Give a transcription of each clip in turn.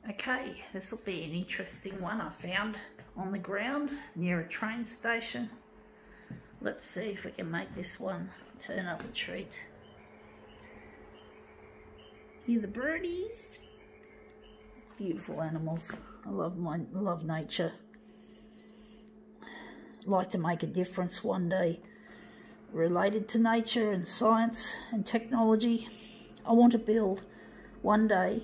Okay, this will be an interesting one I found on the ground near a train station. Let's see if we can make this one turn up a treat. Hear the birdies? Beautiful animals. I love nature. I'd like to make a difference one day related to nature and science and technology. I want to build one day.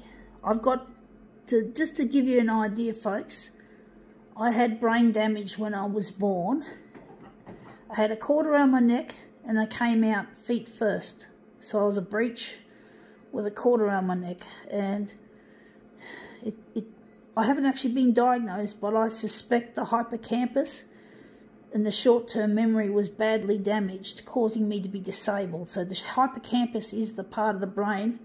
Just to give you an idea, folks, I had brain damage when I was born. I had a cord around my neck and I came out feet first. So I was a breech with a cord around my neck, and I haven't actually been diagnosed, but I suspect the hippocampus and the short-term memory was badly damaged, causing me to be disabled. So the hippocampus is the part of the brain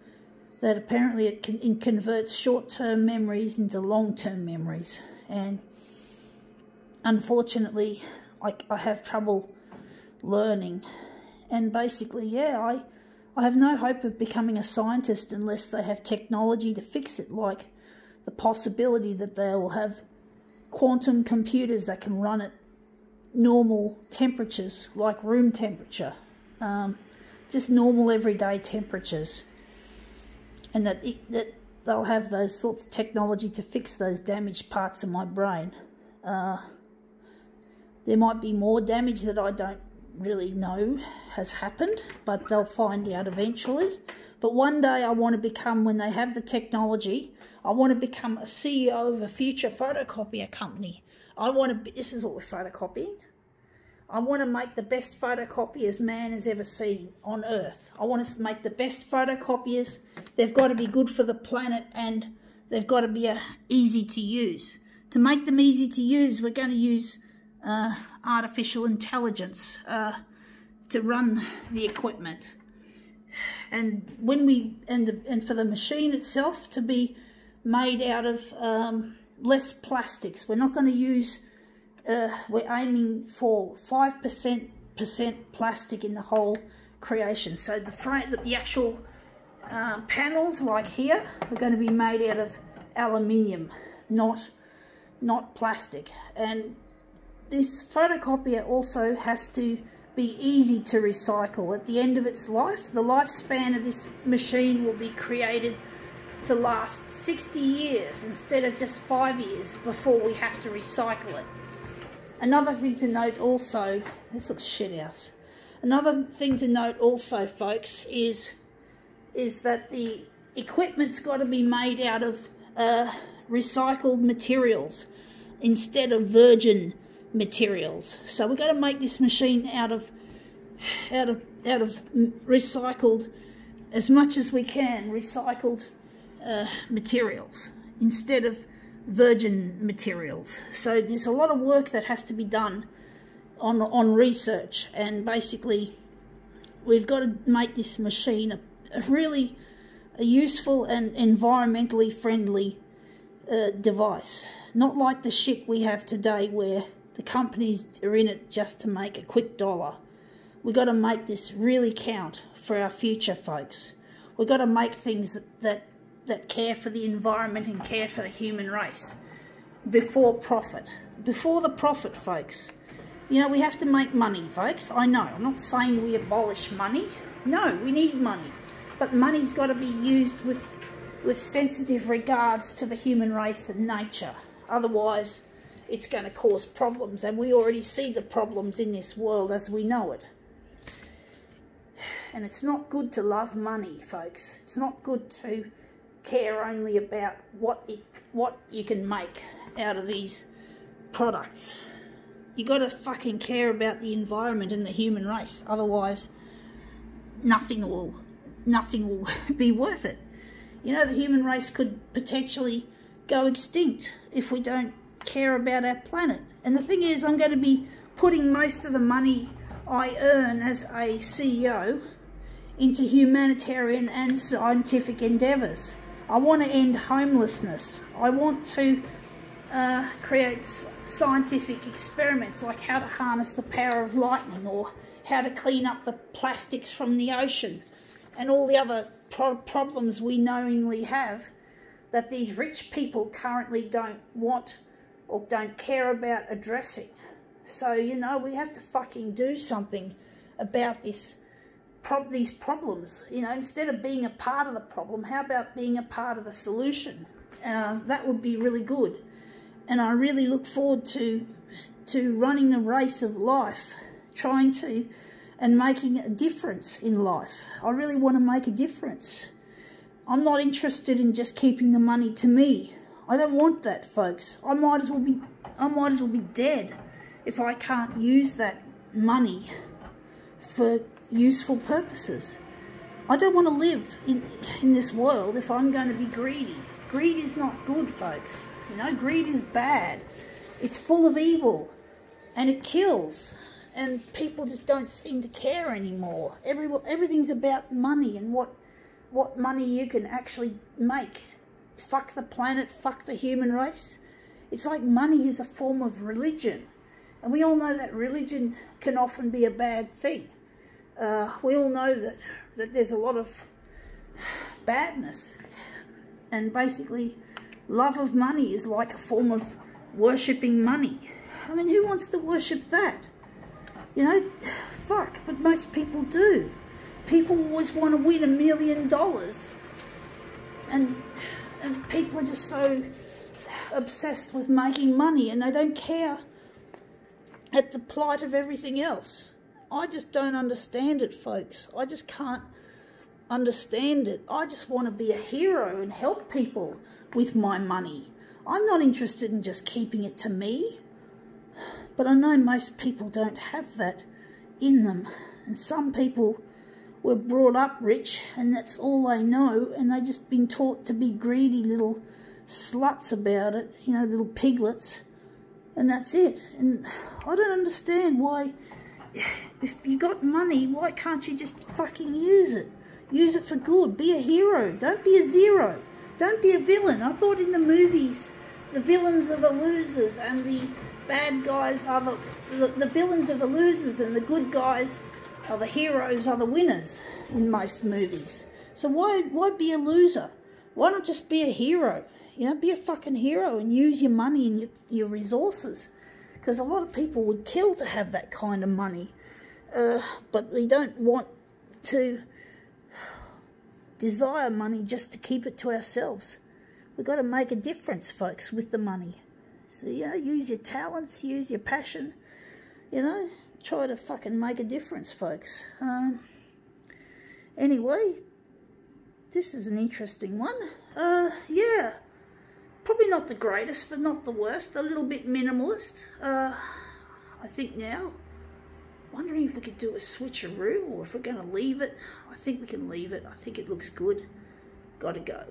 that apparently it converts short-term memories into long-term memories. And unfortunately, I have trouble learning. And basically, yeah, I have no hope of becoming a scientist unless they have technology to fix it, like the possibility that they will have quantum computers that can run at normal temperatures, like room temperature, just normal everyday temperatures, and that they'll have those sorts of technology to fix those damaged parts of my brain. There might be more damage that I don't really know has happened, but they'll find out eventually. But one day I want to become, when they have the technology, I want to become a CEO of a future photocopier company. This is what we're photocopying. I want to make the best photocopiers man has ever seen on Earth. I want to make the best photocopiers. They've got to be good for the planet, and they've got to be easy to use. To make them easy to use, we're going to use artificial intelligence to run the equipment, and for the machine itself to be made out of less plastics. We're not going to use. We're aiming for 5% plastic in the whole creation. So the actual panels, like here, are going to be made out of aluminium, not plastic. And this photocopier also has to be easy to recycle. At the end of its life, the lifespan of this machine will be created to last 60 years instead of just 5 years before we have to recycle it. Another thing to note also, this looks shit house. Another thing to note also, folks, is that the equipment's got to be made out of recycled materials instead of virgin materials. So we've got to make this machine out of recycled, as much as we can, recycled materials instead of virgin materials. So there's a lot of work that has to be done on research, and basically we've got to make this machine a really useful and environmentally friendly device. Not like the shit we have today where the companies are in it just to make a quick dollar. We've got to make this really count for our future, folks. We've got to make things that care for the environment and care for the human race before profit. Before the profit, folks. You know, we have to make money, folks. I know. I'm not saying we abolish money. No, we need money. But money's got to be used with sensitive regards to the human race and nature. Otherwise, it's going to cause problems. And we already see the problems in this world as we know it. And it's not good to love money, folks. It's not good to care only about what you can make out of these products. You got to fucking care about the environment and the human race. Otherwise, nothing will be worth it. You know, the human race could potentially go extinct if we don't care about our planet. And the thing is, I'm going to be putting most of the money I earn as a CEO into humanitarian and scientific endeavours. I want to end homelessness. I want to create scientific experiments like how to harness the power of lightning, or how to clean up the plastics from the ocean, and all the other problems we knowingly have that these rich people currently don't want or don't care about addressing. So, you know, we have to fucking do something about these problems. You know, instead of being a part of the problem, how about being a part of the solution? That would be really good. And I really look forward to running the race of life, trying to and making a difference in life. I really want to make a difference. I'm not interested in just keeping the money to me. I don't want that, folks. I might as well be dead if I can't use that money for useful purposes. I don't want to live in this world if I'm going to be greedy. Greed is not good, folks. You know, greed is bad. It's full of evil and it kills. And people just don't seem to care anymore. Everything's about money and what money you can actually make. Fuck the planet, fuck the human race. It's like money is a form of religion. And we all know that religion can often be a bad thing. We all know that there's a lot of badness. And basically, love of money is like a form of worshipping money. I mean, who wants to worship that? You know, fuck, but most people do. People always want to win $1 million. And people are just so obsessed with making money and they don't care at the plight of everything else. I just don't understand it, folks. I just can't understand it. I just want to be a hero and help people with my money. I'm not interested in just keeping it to me. But I know most people don't have that in them. And some people were brought up rich and that's all they know. And they've just been taught to be greedy little sluts about it. You know, little piglets. And that's it. And I don't understand why, if you got money, why can't you just fucking use it? Use it for good. Be a hero. Don't be a zero. Don't be a villain. I thought in the movies, the villains are the losers and the bad guys are the villains are the losers and the good guys are the heroes, are the winners in most movies. So why be a loser? Why not just be a hero? You know, be a fucking hero and use your money and your resources. Because a lot of people would kill to have that kind of money. But we don't want to desire money just to keep it to ourselves. We've got to make a difference, folks, with the money. So, you know, use your talents, use your passion, you know, try to fucking make a difference, folks. Anyway, this is an interesting one. Yeah, probably not the greatest, but not the worst. A little bit minimalist, I think now. Wondering if we could do a switcheroo or if we're going to leave it. I think we can leave it. I think it looks good. Gotta go.